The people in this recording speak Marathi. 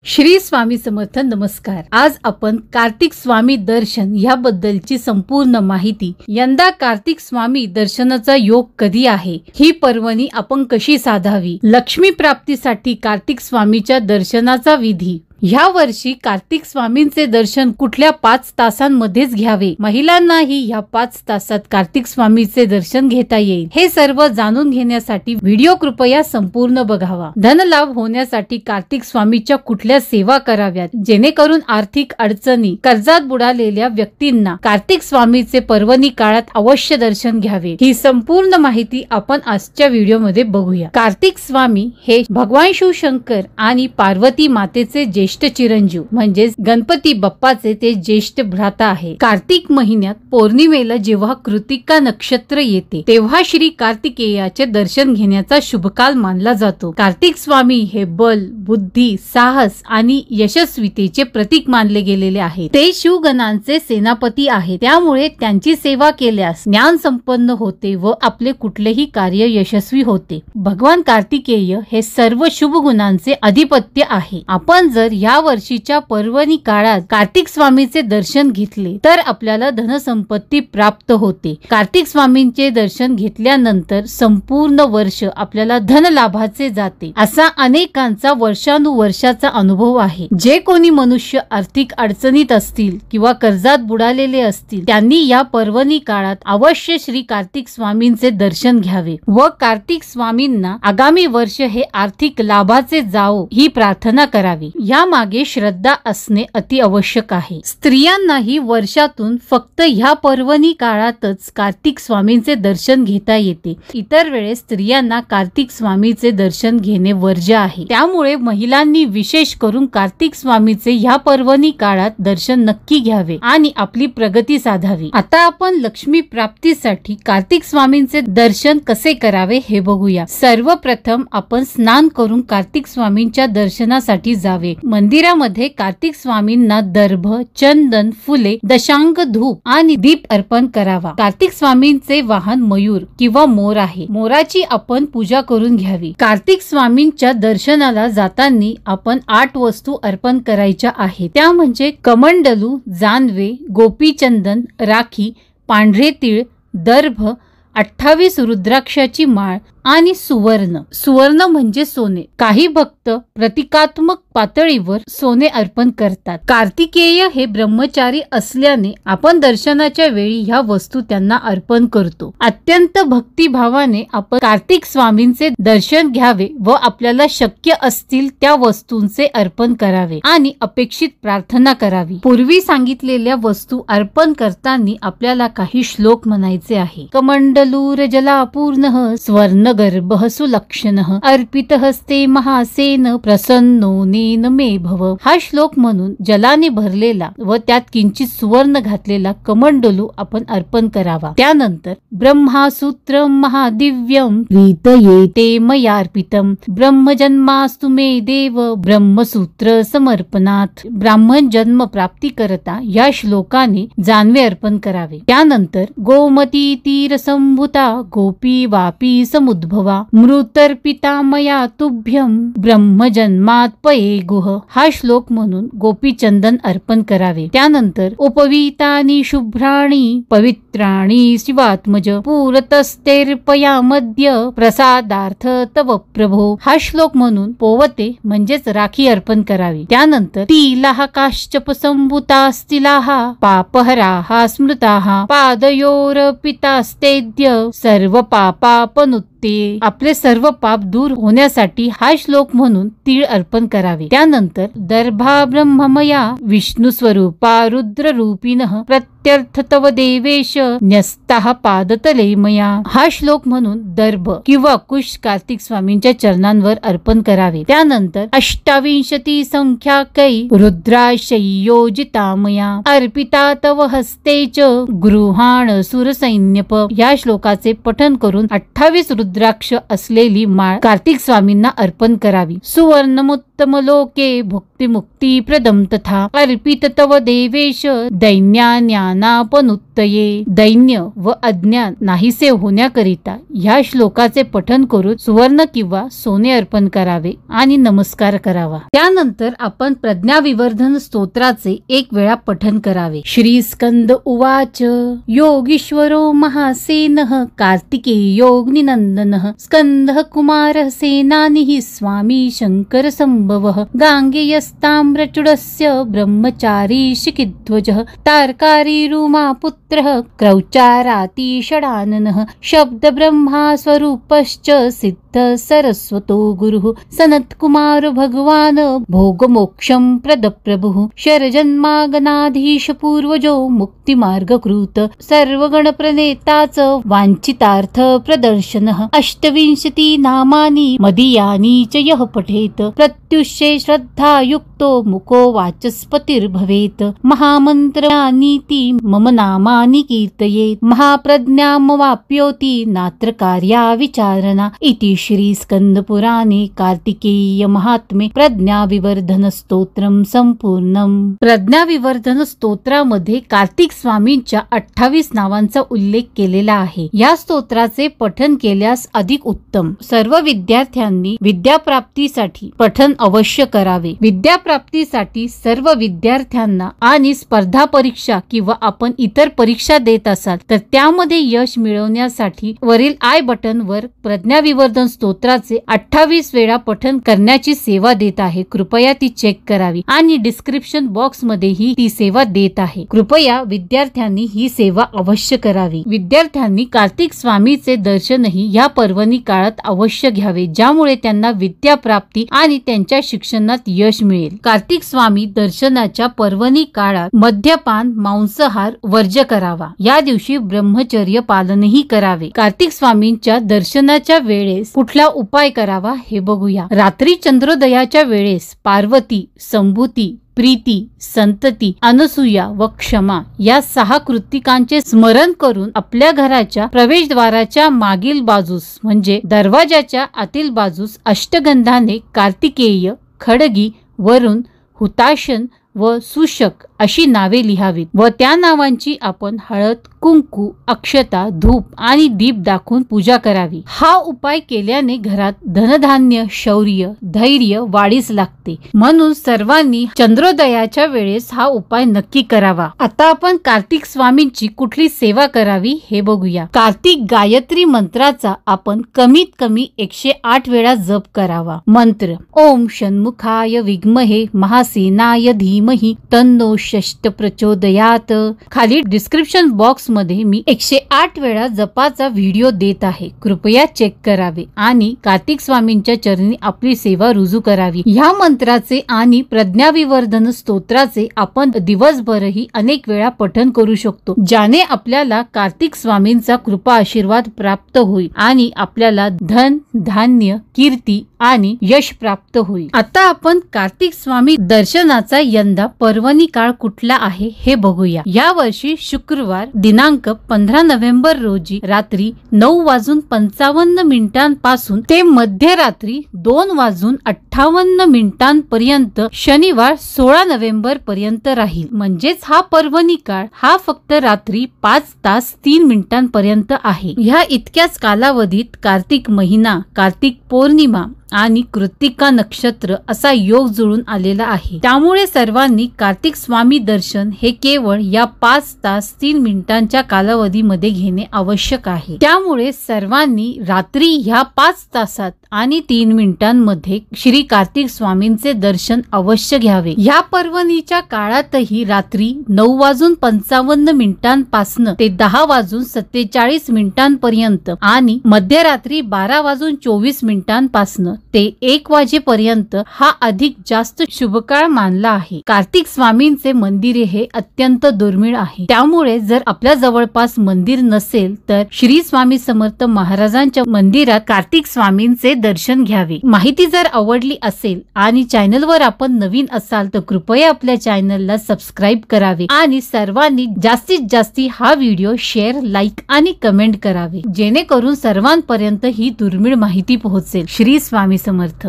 श्री स्वामी समर्थ नमस्कार। आज आपण कार्तिक स्वामी दर्शन याबद्दलची संपूर्ण माहिती, यंदा कार्तिक स्वामी दर्शनाचा योग कधी आहे, ही पर्वणी आपण कशी साधावी, लक्ष्मी प्राप्तीसाठी कार्तिक स्वामीच्या दर्शनाचा विधी, ह्या वर्षी कार्तिक स्वामींचे दर्शन कुठल्या 5 तासांमध्येच घ्यावे, महिलांनाही ह्या 5 तासात कार्तिक स्वामीचे दर्शन घेता येईल, हे सर्व जाणून घेण्यासाठी व्हिडिओ कृपया संपूर्ण बघावा। धनलाभ होण्यासाठी कार्तिक स्वामीच्या कुठल्या सेवा कराव्यात, जेणेकरून आर्थिक अडचणी, कर्जात बुडालेल्या व्यक्तींना कार्तिक स्वामीचे पर्वणी काळात अवश्य दर्शन घ्यावे, ही संपूर्ण माहिती आपण आजच्या व्हिडिओमध्ये बघूया। कार्तिक स्वामी हे भगवान शिवशंकर आणि पार्वती मातेचे ज्येष्ठ चिरंजीव म्हणजेच गणपती बाप्पाचे ते ज्येष्ठ भ्राता आहे। कार्तिक महिन्यात पौर्णिमेला जेव्हा कृतिका नक्षत्र येते तेव्हा श्री कार्तिकेयाचे दर्शन घेण्याचा शुभकाल मानला जातो। कार्तिक स्वामी हे बल, बुद्धी, साहस आणि यशस्वीतेचे प्रतीक मानले गेलेले आहेत। ते शिवगणांचे सेनापती आहेत, त्यामुळे त्यांची सेवा केल्यास ज्ञान संपन्न होते व आपले कुठलेही कार्य यशस्वी होते। भगवान कार्तिकेय हे सर्व शुभ गुणांचे अधिपत्य आहे। आपण जर या वर्षीच्या पर्वणी काळात कार्तिक स्वामीचे दर्शन घेतले तर आपल्याला धनसंपत्ती प्राप्त होते। कार्तिक स्वामींचे दर्शन घेतल्यानंतर संपूर्ण वर्ष आपल्याला धन लाभाचे जाते, असा अनेकांचा वर्षानुवर्षाचा अनुभव आहे। जे कोणी मनुष्य आर्थिक अडचणीत असतील किंवा कर्जात बुडालेले असतील त्यांनी या पर्वणी काळात अवश्य श्री कार्तिक स्वामींचे दर्शन घ्यावे व कार्तिक स्वामींना आगामी वर्ष हे आर्थिक लाभाचे जावो ही प्रार्थना करावी। या मागे श्रद्धा असणे अति आवश्यक आहे। स्त्रियांनाही वर्षातून फक्त ह्या पर्वणी काळातच कार्तिक स्वामींचे दर्शन घेता येते, इतर वेळेस स्त्रियांना कार्तिक स्वामीचे दर्शन घेणे वर्ज्य आहे। त्यामुळे महिलांनी विशेष करून कार्तिक स्वामीचे ह्या पर्वणी काळात दर्शन नक्की घ्यावे आणि आपली प्रगती साधावी। आता आपण लक्ष्मी प्राप्तीसाठी कार्तिक स्वामींचे दर्शन कसे करावे हे बघूया। सर्वप्रथम आपण स्नान करून कार्तिक स्वामींच्या दर्शनासाठी जावे। मंदिरामध्ये कार्तिक स्वामींना दर्भ, चंदन, फुले, दशांग धूप आणि दीप अर्पण करावा। कार्तिक स्वामींचे वाहन मयूर किंवा मोर आहे, मोराची आपण पूजा करून घ्यावी। कार्तिक स्वामींच्या दर्शनाला जाताना आपण 8 वस्तू अर्पण करायच्या आहेत, त्या म्हणजे कमंडलू, जानवे, गोपीचंदन, राखी, पांढरे तीळ, दर्भ, 28 रुद्राक्षाची माळ आणि सुवर्ण। सुवर्ण म्हणजे सोने। काही भक्त प्रतिकात्मक पातळीवर सोने अर्पण करतात। कार्तिकेय हे ब्रह्मचारी असल्याने आपण दर्शनाच्या वेळी ह्या वस्तू त्यांना अर्पण करतो। अत्यंत भक्तिभावाने आपण कार्तिक स्वामींचे दर्शन घ्यावे व आपल्याला शक्य असतील त्या वस्तूंचे अर्पण करावे आणि अपेक्षित प्रार्थना करावी। पूर्वी सांगितलेल्या वस्तू अर्पण करताना आपल्याला काही श्लोक म्हणायचे आहे। कमंडलूर जलापूर्णः स्वर्ण गर्भः सुलक्षणः अर्पित हस्ते महासेन प्रसन्नो नेन मे भव। हा श्लोक म्हणून जलाने भरलेला व त्यात किंचित सुवर्ण घातलेला कमंडलू आपण अर्पण करावा। त्यानंतर ब्रह्मासूत्र महादिव्यम प्रीतयेते मयार्पितम ब्रह्मजन्मास्तु मे देव ब्रह्मसूत्र समर्पणात। ब्राह्मण जन्म प्राप्ती करता या श्लोकाने जानवे अर्पण करावे। त्यानंतर गोमती तीर संभूता गोपी वापी समुद्भवा मृतर्पिता मया तुभ्यम ब्रह्मजन्मात पये गुह। हा श्लोक म्हणून गोपीचंदन अर्पण करावे। त्यानंतर उपवीतानि शुभ्राणि पवित्राणि शिवात्मज पूरतस्तेर्पया मध्य प्रसादार्थ तव प्रभो। हा श्लोक म्हणून पोवते म्हणजेच राखी अर्पण करावी। त्यानंतर तिलाः काश्चप संभूतास्तिलाः पापहराः स्मृताः पादयोरपितास्तेद्य सर्व पापापनुत्ते। आपले सर्व पाप दूर होण्यासाठी हा श्लोक म्हणून तीळ अर्पण करावे। त्यानंतर दर्भा ब्रह्ममया विष्णू स्वरूपा रुद्र रूपिणः प्रत्यर्थ तव देवेश न्यस्ताः पादतले मया। हा श्लोक म्हणून दर्भ किंवा कुश कार्तिक स्वामींच्या चरणांवर अर्पण करावे। त्यानंतर 28 संख्याकै रुद्राशयोजिता मया अर्पिता तव हस्ते च गृहाण सुरसैन्यप। या श्लोकाचे पठन करून 28 रुद्राक्ष असलेली माळ कार्तिक स्वामींना अर्पण करावी। सुवर्णमुत्त उत्तमलोके भुक्तिमुक्तिप्रदं तथा अर्पित तव देवेश दैन्यान्यानापनुत्तये। दैन्य व अज्ञान नाहीसे होण्याकरिता ह्या श्लोकाचे पठन करून सुवर्ण किंवा सोने अर्पण करावे आणि नमस्कार करावा। त्यानंतर आपण प्रज्ञाविवर्धन स्तोत्राचे एक वेळा पठन करावे। श्री स्कंद उवाच योगीश्वरो महासेनः कार्तिकेयोऽग्निनन्दनः स्कंदः कुमारः सेनानिः स्वामी शंकर संभवः गांगेयस्ताम्रचूडस्य ब्रह्मचारी शिखिध्वजः तार्कारी रूमा पुत्रः क्रौचारातिषडाननः शब्द ब्रह्मा स्वरूपश्च सिद्ध सरस्वतो गुरुः सनत्कुमार भगवान भोगमोक्षं प्रदप्रभुः शरजन्मागनाधीश पूर्वजो मुक्तिमार्गकृत सर्वगण प्रणेताच वांछितार्थ प्रदर्शनः 28 नामानि मदीयानि च यः पठेत प्रत्युष्ये श्रद्धायुक्तो मुको वाचस्पतिर्भवेत् महामन्त्रानीति मम नामानि कीर्तयेत् महाप्रज्ञामवाप्नोति नात्र कार्या विचारणा इति श्री स्कंद पुराणे कार्तिकेय महात्म्ये प्रज्ञाविवर्धन स्तोत्रम संपूर्णम। प्रज्ञाविवर्धन स्तोत्रामध्ये कार्तिक स्वामींच्या 28 नावांचा उल्लेख केलेला आहे। या स्तोत्राचे पठन केल्यास अधिक उत्तम। सर्व विद्यार्थ्यांनी विद्याप्राप्तीसाठी पठन अवश्य करावे। विद्याप्राप्तीसाठी सर्व विद्यार्थ्यांना आणि स्पर्धा परीक्षा किंवा आपण इतर परीक्षा देत असाल तर त्यामध्ये यश मिळवण्यासाठी वरील आय बटन वर प्रज्ञाविवर्धन स्तोत्राचे 28 वेळा पठन करण्याची सेवा देत आहे। कृपया ती चेक करावी आणि डिस्क्रिप्शन बॉक्स मध्येही ती सेवा देत आहे। कृपया विद्यार्थ्यांनी ही सेवा अवश्य करावी। विद्यार्थ्यांनी कार्तिक स्वामीचे दर्शनही या पर्वणी काळात अवश्य घ्यावे, ज्यामुळे त्यांना विद्या प्राप्ती आणि त्यांच्या शिक्षणात यश मिळेल। कार्तिक स्वामी दर्शनाच्या पर्वणी काळात मद्यपान मांसाहार वर्ज्य करावा। या दिवशी ब्रह्मचर्य पालनही करावे। कार्तिक स्वामींच्या दर्शनाच्या वेळेस कुठला उपाय करावा हे बघूया। रात्री चंद्रोदयाच्या वेळेस पार्वती, संभूती, प्रीती, संतती, अनसूया व क्षमा या 6 कृतिकांचे स्मरण करून आपल्या घराच्या प्रवेशद्वाराच्या मागील बाजूस म्हणजे दरवाजाच्या आतील बाजूस अष्टगंधाने कार्तिकेय, खडगी, वरुण, हुताशन व सुशक अशी नावे लिहावीत व त्या नावांची आपण हळद, कुंकू, अक्षता, धूप आणि दीप दाखवून पूजा करावी। हा उपाय केल्याने घरात धनधान्य, शौर्य, धैर्य वाढीस लागते, म्हणून सर्वांनी चंद्रोदयाच्या वेळेस हा उपाय नक्की करावा। आता आपण कार्तिक स्वामींची कुठली सेवा करावी हे बघूया। कार्तिक गायत्री मंत्राचा आपण कमीत कमी 108 वेळा जप करावा। मंत्र ओम षण्मुखाय विद्महे महासेनाय धीमहि तन्नो षष्ठ प्रचोदयात। खाली डिस्क्रिप्शन बॉक्स मध्ये मी 108 वेळा जपाचा व्हिडिओ देत आहे, कृपया चेक करावे आणि कार्तिक स्वामींच्या चरणी आपली सेवा रुजू करावी। ह्या मंत्राचे आणि प्रज्ञाविवर्धन स्तोत्राचे आपण दिवसभरही अनेक वेळा पठन करू शकतो, ज्याने आपल्याला कार्तिक स्वामींचा कृपा आशीर्वाद प्राप्त होईल आणि आपल्याला धन, धान्य, कीर्ती आणि यश प्राप्त होईल। आता आपण कार्तिक स्वामी दर्शनाचा यंदा पर्वणी काळ कुठला आहे हे बघूया। या वर्षी शुक्रवार दिनांक 15 नोव्हेंबर रोजी रात्री 9:55 पासून ते मध्यरात्री 2:58 पर्यंत, शनिवार 16 नोव्हेंबर पर्यंत राहील। म्हणजेच हा पर्वणी काळ हा फक्त रात्री 5 तास 3 मिनिटांपर्यंत आहे। ह्या इतक्याच कालावधीत कार्तिक महिना, कार्तिक पौर्णिमा आणि कृत्तिका नक्षत्र असा योग जुळून आलेला आहे। त्यामुळे सर्वांनी कार्तिक स्वामी दर्शन हे केवळ या 5 तास 3 मिनिटांच्या कालावधीमध्ये घेणे आवश्यक आहे। त्यामुळे सर्वांनी रात्री ह्या 5 तासात आणि 3 मिनिटांमध्ये श्री कार्तिक स्वामींचे दर्शन अवश्य घ्यावे। या पर्वणीच्या काळातही रात्री 9:55 पासून ते 10:47 पर्यंत आणि मध्यरात्री 12:24 पासून ते 1 वाजेपर्यंत हा अधिक जास्त शुभकाळ मानला आहे। कार्तिक स्वामींचे मंदिर हे अत्यंत दुर्मिळ आहे, त्यामुळे जर आपल्या जवळपास मंदिर नसेल तर श्री स्वामी समर्थ महाराजांच्या मंदिरात कार्तिक स्वामींचे दर्शन घ्यावे। माहिती जर आवडली असेल आणि चॅनलवर आपण नवीन असाल तर कृपया आपल्या चॅनलला सबस्क्राईब करावे आणि सर्वांनी जास्तीत जास्त हा व्हिडिओ शेअर, लाईक आणि कमेंट करावे, जेणेकरून सर्वांपर्यंत ही दुर्मिळ माहिती पोहोचेल। श्री स्वामी समर्थ।